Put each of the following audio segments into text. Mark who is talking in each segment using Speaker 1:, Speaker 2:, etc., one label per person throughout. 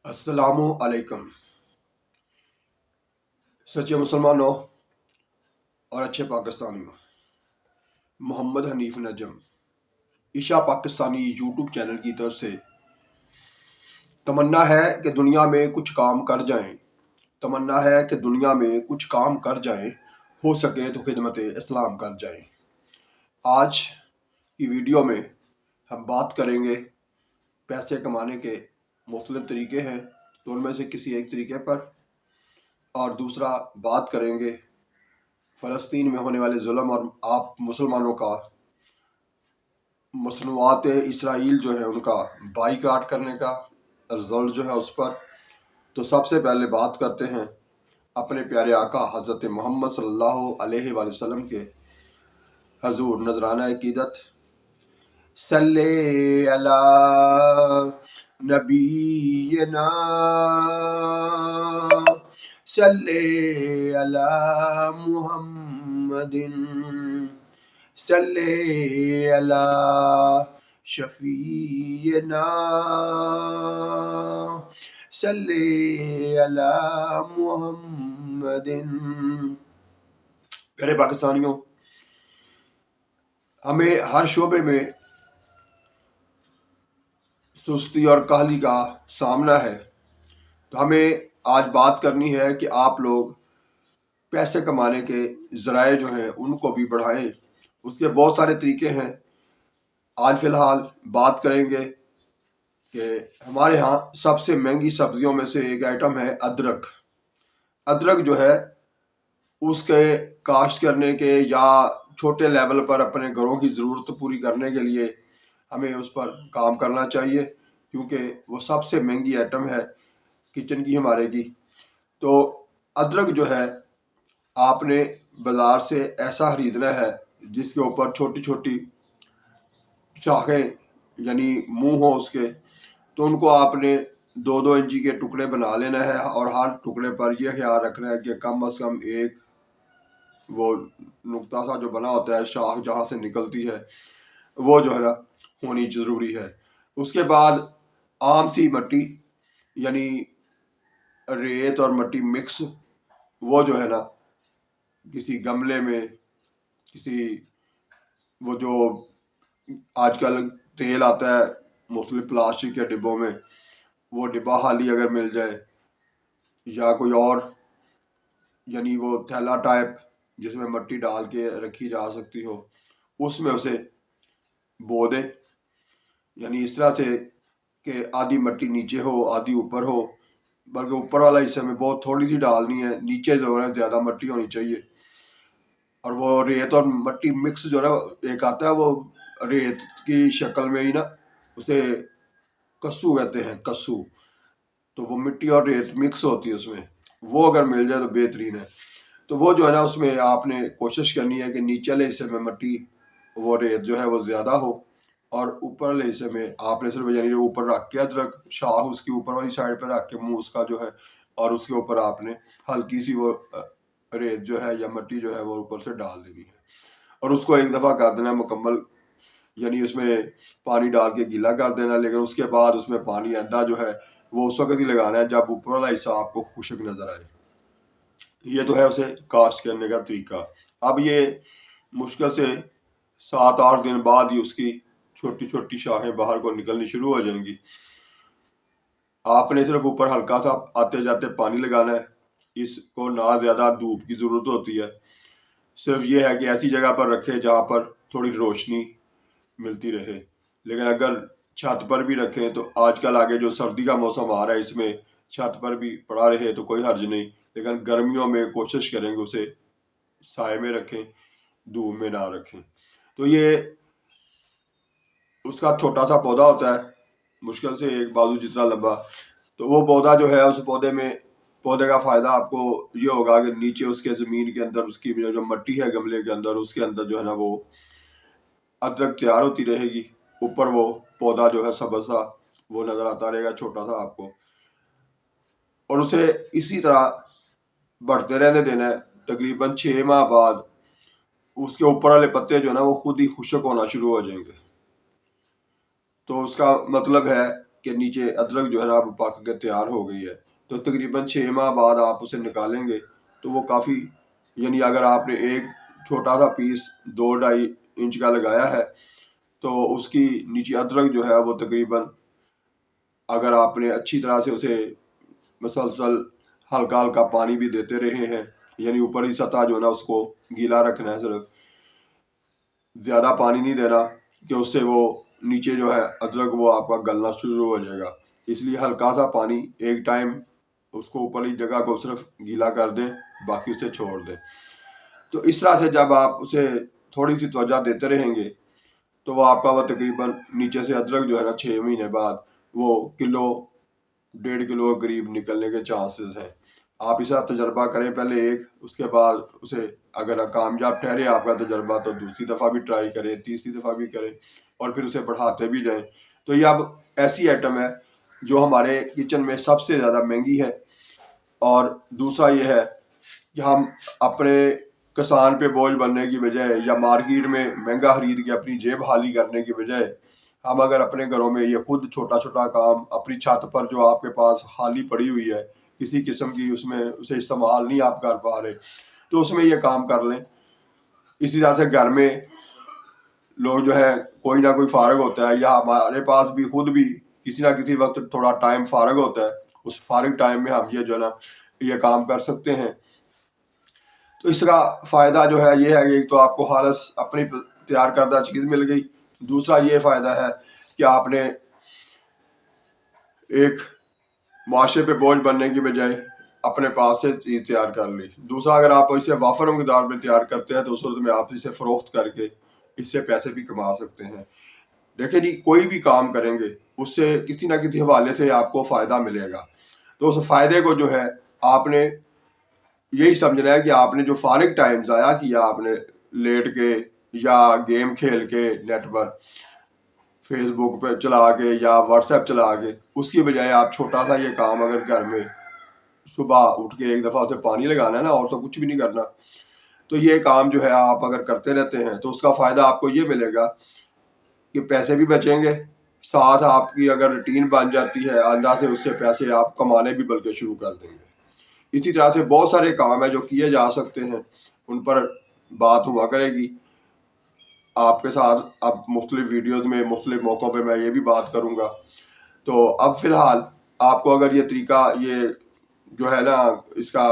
Speaker 1: السلام علیکم سچے مسلمانوں اور اچھے پاکستانیوں. محمد حنیف نجم عشا پاکستانی یوٹیوب چینل کی طرف سے تمنا ہے کہ دنیا میں کچھ کام کر جائیں. تمنا ہے کہ دنیا میں کچھ کام کر جائیں، ہو سکے تو خدمت اسلام کر جائیں. آج کی ویڈیو میں ہم بات کریں گے پیسے کمانے کے مختلف طریقے ہیں تو ان میں سے کسی ایک طریقے پر، اور دوسرا بات کریں گے فلسطین میں ہونے والے ظلم اور آپ مسلمانوں کا مصنوعات اسرائیل جو ہے ان کا بائی کاٹ کرنے کا رزلٹ جو ہے اس پر. تو سب سے پہلے بات کرتے ہیں اپنے پیارے آقا حضرت محمد صلی اللہ علیہ وآلہ وسلم کے حضور نذرانہ عقیدت. صلی علی نبینا صلی علی محمد صلی علی شفیعنا صلی علی محمد. پیارے پاکستانیوں، ہمیں ہر شعبے میں سستی اور کاہلی کا سامنا ہے، تو ہمیں آج بات کرنی ہے کہ آپ لوگ پیسے کمانے کے ذرائع جو ہیں ان کو بھی بڑھائیں. اس کے بہت سارے طریقے ہیں. آج فی الحال بات کریں گے کہ ہمارے ہاں سب سے مہنگی سبزیوں میں سے ایک آئٹم ہے ادرک. ادرک جو ہے اس کے کاشت کرنے کے یا چھوٹے لیول پر اپنے گھروں کی ضرورت پوری کرنے کے لیے ہمیں اس پر کام کرنا چاہیے، کیونکہ وہ سب سے مہنگی آئٹم ہے کچن کی ہمارے کی. تو ادرک جو ہے آپ نے بازار سے ایسا خریدنا ہے جس کے اوپر چھوٹی چھوٹی شاخیں یعنی منہ ہو اس کے. تو ان کو آپ نے 2-2 انچی کے ٹکڑے بنا لینا ہے، اور ہر ٹکڑے پر یہ خیال رکھنا ہے کہ کم از کم ایک وہ نقطہ سا جو بنا ہوتا ہے شاخ جہاں سے نکلتی ہے وہ جو ہے نا ہونی ضروری ہے. اس کے بعد عام سی مٹی یعنی ریت اور مٹی مکس، وہ جو ہے نا کسی گملے میں، کسی وہ جو آج کل تیل آتا ہے مختلف پلاسٹک کے ڈبوں میں، وہ ڈبہ خالی اگر مل جائے یا کوئی اور یعنی وہ تھیلا ٹائپ جس میں مٹی ڈال کے رکھی جا سکتی ہو، اس میں اسے بو دیں. یعنی اس طرح سے کہ آدھی مٹی نیچے ہو آدھی اوپر ہو، بلکہ اوپر والا حصے میں بہت تھوڑی سی ڈالنی ہے، نیچے جو ہے زیادہ مٹی ہونی چاہیے. اور وہ ریت اور مٹی مکس جو ہے نا ایک آتا ہے وہ ریت کی شکل میں ہی نا، اسے کسو کہتے ہیں، کسو. تو وہ مٹی اور ریت مکس ہوتی ہے اس میں، وہ اگر مل جائے تو بہترین ہے. تو وہ جو ہے نا اس میں آپ نے کوشش کرنی ہے کہ نیچے والے حصے میں مٹی وہ ریت جو ہے وہ زیادہ ہو، اور اوپر والے حصے میں آپ نے صرف یعنی جو اوپر رکھ کے ادرک شاخ اس کی اوپر والی سائڈ پہ رکھ کے منہ اس کا جو ہے، اور اس کے اوپر آپ نے ہلکی سی وہ ریت جو ہے یا مٹی جو ہے وہ اوپر سے ڈال دینی ہے، اور اس کو ایک دفعہ کر دینا مکمل. یعنی اس میں پانی ڈال کے گیلا کر دینا، لیکن اس کے بعد اس میں پانی آدھا جو ہے وہ اس وقت ہی لگانا ہے جب اوپر والا حصہ آپ کو خشک نظر آئے. یہ تو ہے اسے کاشت کرنے کا طریقہ. اب یہ مشکل سے 7-8 دن بعد ہی اس کی چھوٹی چھوٹی شاخیں باہر کو نکلنی شروع ہو جائیں گی. آپ نے صرف اوپر ہلکا سا آتے جاتے پانی لگانا ہے. اس کو نہ زیادہ دھوپ کی ضرورت ہوتی ہے، صرف یہ ہے کہ ایسی جگہ پر رکھے جہاں پر تھوڑی روشنی ملتی رہے. لیکن اگر چھت پر بھی رکھیں تو آج کل آگے جو سردی کا موسم آ رہا ہے اس میں چھت پر بھی پڑا رہے تو کوئی حرج نہیں، لیکن گرمیوں میں کوشش کریں گے اسے سائے میں رکھیں، دھوپ میں نہ رکھیں. تو یہ اس کا چھوٹا سا پودا ہوتا ہے مشکل سے ایک بازو جتنا لمبا. تو وہ پودا جو ہے اس پودے کا فائدہ آپ کو یہ ہوگا کہ نیچے اس کے زمین کے اندر اس کی جو مٹی ہے گملے کے اندر، اس کے اندر جو ہے نا وہ ادرک تیار ہوتی رہے گی. اوپر وہ پودا جو ہے سبز سا وہ نظر آتا رہے گا چھوٹا سا آپ کو، اور اسے اسی طرح بڑھتے رہنے دینا ہے. تقریباً 6 ماہ بعد اس کے اوپر والے پتے جو ہے نا وہ خود ہی خشک ہونا شروع ہو جائیں گے. تو اس کا مطلب ہے کے نیچے ادرک جو ہے نا اب پک کے تیار ہو گئی ہے، تو تقریباً 6 ماہ بعد آپ اسے نکالیں گے تو وہ کافی، یعنی اگر آپ نے ایک چھوٹا سا پیس 2-2.5 انچ کا لگایا ہے تو اس کی نیچے ادرک جو ہے وہ تقریباً، اگر آپ نے اچھی طرح سے اسے مسلسل ہلکا ہلکا پانی بھی دیتے رہے ہیں، یعنی اوپر ہی سطح جو ہے نا اس کو گیلا رکھنا ہے، صرف زیادہ پانی نہیں دینا کہ اس سے وہ نیچے جو ہے ادرک وہ آپ کا گلنا شروع ہو جائے گا، اس لیے ہلکا سا پانی ایک ٹائم اس کو اوپر ہی جگہ کو صرف گیلا کر دیں، باقی اسے چھوڑ دیں۔ تو اس طرح سے جب آپ اسے تھوڑی سی توجہ دیتے رہیں گے تو وہ آپ کا وہ تقریباً نیچے سے ادرک جو ہے نا 6 مہینے بعد وہ 1-1.5 کلو قریب نکلنے کے چانسز ہیں۔ آپ اس طرح تجربہ کریں پہلے ایک، اس کے بعد اسے اگر کامیاب ٹھہرے آپ کا تجربہ تو دوسری دفعہ بھی ٹرائی کریں، تیسری دفعہ بھی کریں، اور پھر اسے بڑھاتے بھی جائیں۔ تو یہ اب ایسی آئٹم ہے جو ہمارے کچن میں سب سے زیادہ مہنگی ہے، اور دوسرا یہ ہے کہ ہم اپنے کسان پہ بوجھ بننے کی بجائے یا مارکیٹ میں مہنگا خرید کے اپنی جیب خالی کرنے کی بجائے ہم اگر اپنے گھروں میں یہ خود چھوٹا چھوٹا کام اپنی چھت پر جو آپ کے پاس خالی پڑی ہوئی ہے کسی قسم کی، اس میں اسے استعمال نہیں آپ کر پا رہے، تو اس میں یہ کام کر لیں۔ اسی طرح سے گھر میں لوگ جو ہے کوئی نہ کوئی فارغ ہوتا ہے، یا ہمارے پاس بھی خود بھی کسی نہ کسی وقت تھوڑا ٹائم فارغ ہوتا ہے، اس فارغ ٹائم میں ہم یہ جو ہے نا یہ کام کر سکتے ہیں۔ تو اس کا فائدہ جو ہے یہ ہے کہ ایک تو آپ کو خالص اپنی تیار کردہ چیز مل گئی، دوسرا یہ فائدہ ہے کہ آپ نے ایک معاشرے پہ بوجھ بننے کی بجائے اپنے پاس سے چیز تیار کر لی۔ دوسرا، اگر آپ اسے وافر مقدار میں تیار کرتے ہیں تو اس صورت میں آپ اسے فروخت کر کے اس سے پیسے بھی کما سکتے ہیں۔ دیکھیں جی، کوئی بھی کام کریں گے اس سے کسی نہ کسی حوالے سے آپ کو فائدہ ملے گا، تو اس فائدے کو جو ہے آپ نے یہی سمجھنا ہے کہ آپ نے جو فارغ ٹائم ضائع کیا، آپ نے لیٹ کے یا گیم کھیل کے نیٹ پر فیس بک پہ چلا کے یا واٹس ایپ چلا کے، اس کی بجائے آپ چھوٹا سا یہ کام اگر گھر میں صبح اٹھ کے ایک دفعہ اسے پانی لگانا ہے نا، اور تو کچھ بھی نہیں کرنا، تو یہ کام جو ہے آپ اگر کرتے رہتے ہیں تو اس کا فائدہ آپ کو یہ ملے گا کہ پیسے بھی بچیں گے، ساتھ آپ کی اگر روٹین بن جاتی ہے اللہ سے اس سے پیسے آپ کمانے بھی بلکہ شروع کر دیں گے۔ اسی طرح سے بہت سارے کام ہیں جو کیے جا سکتے ہیں، ان پر بات ہوا کرے گی آپ کے ساتھ اب مختلف ویڈیوز میں، مختلف موقعوں پہ میں یہ بھی بات کروں گا۔ تو اب فی الحال آپ کو اگر یہ طریقہ یہ جو ہے نا اس کا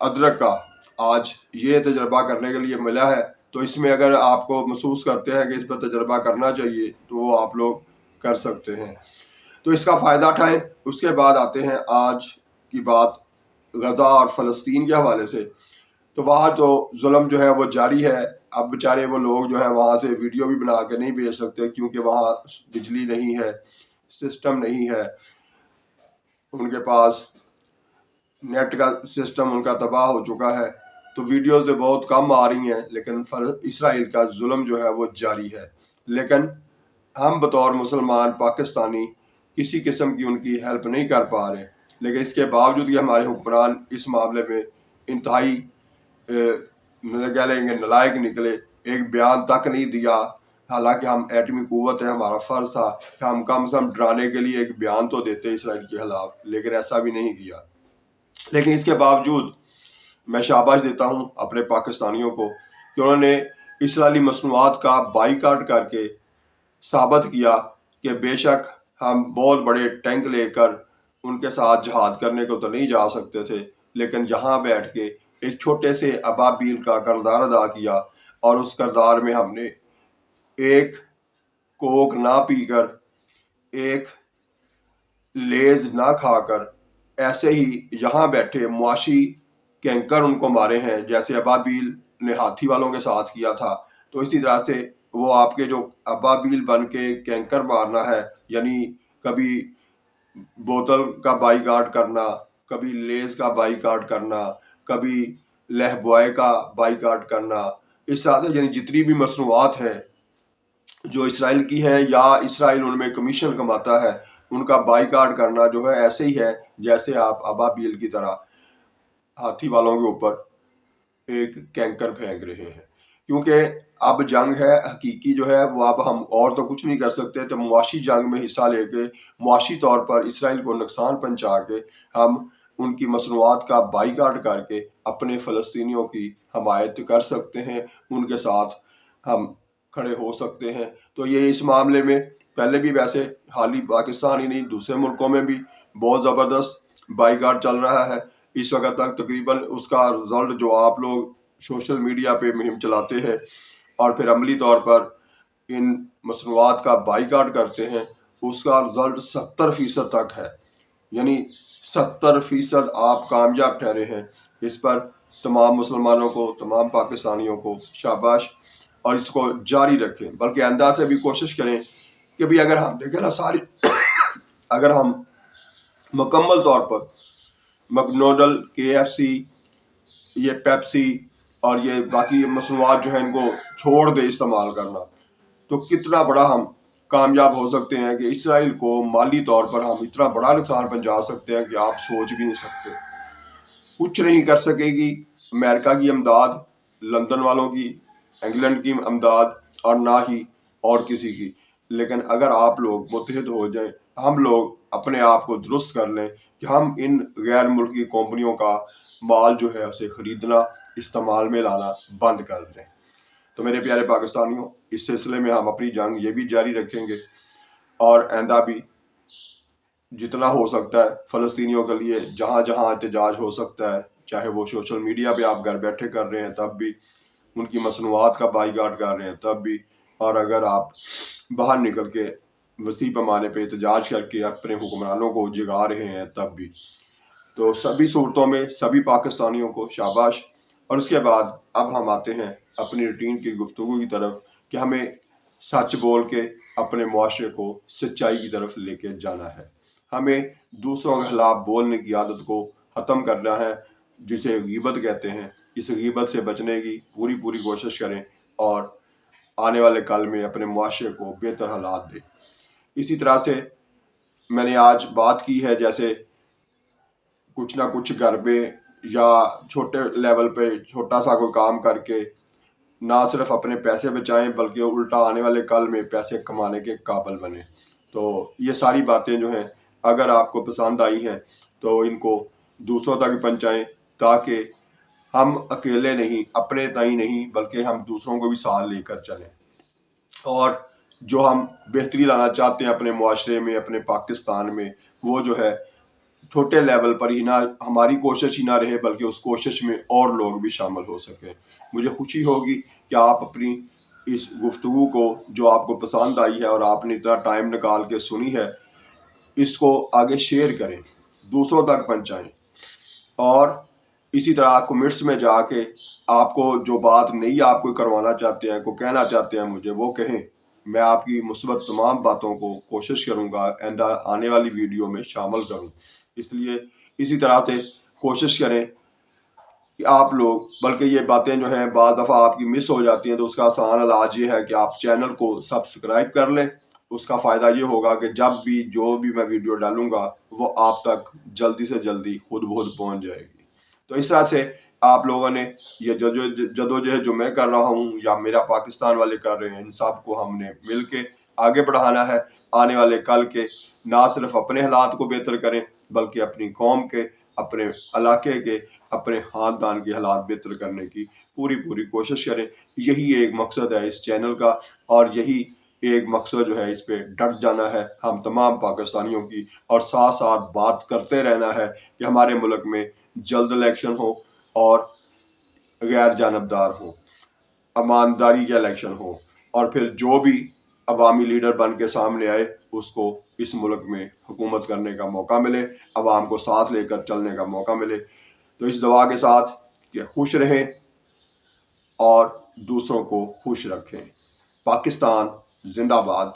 Speaker 1: ادرک کا آج یہ تجربہ کرنے کے لیے ملا ہے، تو اس میں اگر آپ کو محسوس کرتے ہیں کہ اس پر تجربہ کرنا چاہیے تو وہ آپ لوگ کر سکتے ہیں، تو اس کا فائدہ اٹھائیں۔ اس کے بعد آتے ہیں آج کی بات غزہ اور فلسطین کے حوالے سے۔ تو وہاں تو ظلم جو ہے وہ جاری ہے، اب بیچارے وہ لوگ جو ہے وہاں سے ویڈیو بھی بنا کے نہیں بھیج سکتے کیونکہ وہاں بجلی نہیں ہے، سسٹم نہیں ہے، ان کے پاس نیٹ کا سسٹم ان کا تباہ ہو چکا ہے، تو ویڈیوز بہت کم آ رہی ہیں، لیکن اسرائیل کا ظلم جو ہے وہ جاری ہے۔ لیکن ہم بطور مسلمان پاکستانی کسی قسم کی ان کی ہیلپ نہیں کر پا رہے، لیکن اس کے باوجود کہ ہمارے حکمران اس معاملے میں انتہائی کہہ لیں گے نالائق نکلے، ایک بیان تک نہیں دیا، حالانکہ ہم ایٹمی قوت ہے، ہمارا فرض تھا کہ ہم کم سے کم ڈرانے کے لیے ایک بیان تو دیتے اسرائیل کے خلاف، لیکن ایسا بھی نہیں کیا۔ لیکن اس کے باوجود میں شاباش دیتا ہوں اپنے پاکستانیوں کو کہ انہوں نے اسرائیلی مصنوعات کا بائیکاٹ کر کے ثابت کیا کہ بے شک ہم بہت بڑے ٹینک لے کر ان کے ساتھ جہاد کرنے کو تو نہیں جا سکتے تھے، لیکن جہاں بیٹھ کے ایک چھوٹے سے ابابیل کا کردار ادا کیا، اور اس کردار میں ہم نے ایک کوک نہ پی کر، ایک لیز نہ کھا کر، ایسے ہی یہاں بیٹھے معاشی کینکر ان کو مارے ہیں جیسے ابابیل نے ہاتھی والوں کے ساتھ کیا تھا۔ تو اسی طرح سے وہ آپ کے جو ابابیل بن کے کینکر مارنا ہے، یعنی کبھی بوتل کا بائیکاٹ کرنا، کبھی لیز کا بائیکاٹ کرنا، کبھی لہبوائے کا بائیکاٹ کرنا، اس طرح سے یعنی جتنی بھی مصنوعات ہیں جو اسرائیل کی ہیں یا اسرائیل ان میں کمیشن کماتا ہے، ان کا بائیکاٹ کرنا جو ہے ایسے ہی ہے جیسے آپ ابابیل کی طرح ہاتھی والوں کے اوپر ایک کینکر پھینک رہے ہیں۔ کیونکہ اب جنگ ہے حقیقی جو ہے وہ، اب ہم اور تو کچھ نہیں کر سکتے، تو معاشی جنگ میں حصہ لے کے معاشی طور پر اسرائیل کو نقصان پہنچا کے ہم ان کی مصنوعات کا بائیکاٹ کر کے اپنے فلسطینیوں کی حمایت کر سکتے ہیں، ان کے ساتھ ہم کھڑے ہو سکتے ہیں۔ تو یہ اس معاملے میں پہلے بھی ویسے حال ہی پاکستان ہی نہیں دوسرے ملکوں میں بھی بہت زبردست بائیکاٹ چل رہا ہے اس وقت تک۔ تقریباً اس کا رزلٹ جو آپ لوگ سوشل میڈیا پہ مہم چلاتے ہیں اور پھر عملی طور پر ان مصنوعات کا بائیکاٹ کرتے ہیں، اس کا رزلٹ 70% تک ہے، یعنی 70% آپ کامیاب ٹھہرے ہیں۔ اس پر تمام مسلمانوں کو، تمام پاکستانیوں کو شاباش، اور اس کو جاری رکھیں، بلکہ آئندہ سے بھی کوشش کریں کہ بھی اگر ہم دیکھیں نا ساری اگر ہم مکمل طور پر مکڈونلڈ، KFC، یہ پیپسی اور یہ باقی مصنوعات جو ہیں ان کو چھوڑ دے استعمال کرنا، تو کتنا بڑا ہم کامیاب ہو سکتے ہیں کہ اسرائیل کو مالی طور پر ہم اتنا بڑا نقصان پہنچا سکتے ہیں کہ آپ سوچ بھی نہیں سکتے۔ کچھ نہیں کر سکے گی امریکہ کی امداد، لندن والوں کی، انگلینڈ کی امداد، اور نہ ہی اور کسی کی، لیکن اگر آپ لوگ متحد ہو جائیں، ہم لوگ اپنے آپ کو درست کر لیں کہ ہم ان غیر ملکی کمپنیوں کا مال جو ہے اسے خریدنا، استعمال میں لانا بند کر دیں۔ تو میرے پیارے پاکستانیوں، اس سلسلے میں ہم اپنی جنگ یہ بھی جاری رکھیں گے، اور آئندہ بھی جتنا ہو سکتا ہے فلسطینیوں کے لیے جہاں جہاں احتجاج ہو سکتا ہے، چاہے وہ سوشل میڈیا پہ آپ گھر بیٹھے کر رہے ہیں تب بھی، ان کی مصنوعات کا بائیکاٹ کر رہے ہیں تب بھی، اور اگر آپ باہر نکل کے وسیع پیمانے پہ احتجاج کر کے اپنے حکمرانوں کو جگا رہے ہیں تب بھی، تو سبھی صورتوں میں سبھی پاکستانیوں کو شاباش۔ اور اس کے بعد اب ہم آتے ہیں اپنی روٹین کی گفتگو کی طرف کہ ہمیں سچ بول کے اپنے معاشرے کو سچائی کی طرف لے کے جانا ہے۔ ہمیں دوسروں کے خلاف بولنے کی عادت کو ختم کرنا ہے، جسے غیبت کہتے ہیں۔ اس غیبت سے بچنے کی پوری کوشش کریں اور آنے والے کل میں اپنے معاشرے کو بہتر حالات دیں۔ اسی طرح سے میں نے آج بات کی ہے، جیسے کچھ نہ کچھ گھر میں یا چھوٹے لیول پہ چھوٹا سا کوئی کام کر کے نہ صرف اپنے پیسے بچائیں بلکہ الٹا آنے والے کل میں پیسے کمانے کے قابل بنیں۔ تو یہ ساری باتیں جو ہیں اگر آپ کو پسند آئی ہیں تو ان کو دوسروں تک پہنچائیں، تاکہ ہم اکیلے نہیں، اپنے تئیں نہیں، بلکہ ہم دوسروں کو بھی ساتھ لے کر چلیں، اور جو ہم بہتری لانا چاہتے ہیں اپنے معاشرے میں، اپنے پاکستان میں، وہ جو ہے چھوٹے لیول پر ہی نہ ہماری کوشش ہی نہ رہے بلکہ اس کوشش میں اور لوگ بھی شامل ہو سکیں۔ مجھے خوشی ہوگی کہ آپ اپنی اس گفتگو کو جو آپ کو پسند آئی ہے اور آپ نے اتنا ٹائم نکال کے سنی ہے، اس کو آگے شیئر کریں، دوسروں تک پہنچائیں، اور اسی طرح کمنٹس میں جا کے آپ کو جو بات نہیں آپ کو کروانا چاہتے ہیں، کو کہنا چاہتے ہیں مجھے، وہ کہیں۔ میں آپ کی مثبت تمام باتوں کو کوشش کروں گا آئندہ آنے والی ویڈیو میں شامل کروں۔ اس لیے اسی طرح سے کوشش کریں کہ آپ لوگ، بلکہ یہ باتیں جو ہیں بعض دفعہ آپ کی مس ہو جاتی ہیں، تو اس کا آسان علاج یہ ہے کہ آپ چینل کو سبسکرائب کر لیں۔ اس کا فائدہ یہ ہوگا کہ جب بھی جو بھی میں ویڈیو ڈالوں گا وہ آپ تک جلدی سے جلدی خود بخود پہنچ جائے گی۔ تو اس طرح سے آپ لوگوں نے یہ جدوجہد جو میں کر رہا ہوں یا میرا پاکستان والے کر رہے ہیں، ان سب کو ہم نے مل کے آگے بڑھانا ہے، آنے والے کل کے نہ صرف اپنے حالات کو بہتر کریں بلکہ اپنی قوم کے، اپنے علاقے کے، اپنے خاندان کے حالات بہتر کرنے کی پوری کوشش کریں۔ یہی ایک مقصد ہے اس چینل کا، اور یہی ایک مقصد جو ہے اس پہ ڈٹ جانا ہے ہم تمام پاکستانیوں کی، اور ساتھ ساتھ بات کرتے رہنا ہے کہ ہمارے ملک میں جلد الیکشن ہو اور غیر جانبدار ہو، ایمانداری کے الیکشن ہو، اور پھر جو بھی عوامی لیڈر بن کے سامنے آئے اس کو اس ملک میں حکومت کرنے کا موقع ملے، عوام کو ساتھ لے کر چلنے کا موقع ملے۔ تو اس دعا کے ساتھ کہ خوش رہیں اور دوسروں کو خوش رکھیں۔ پاکستان زندہ باد۔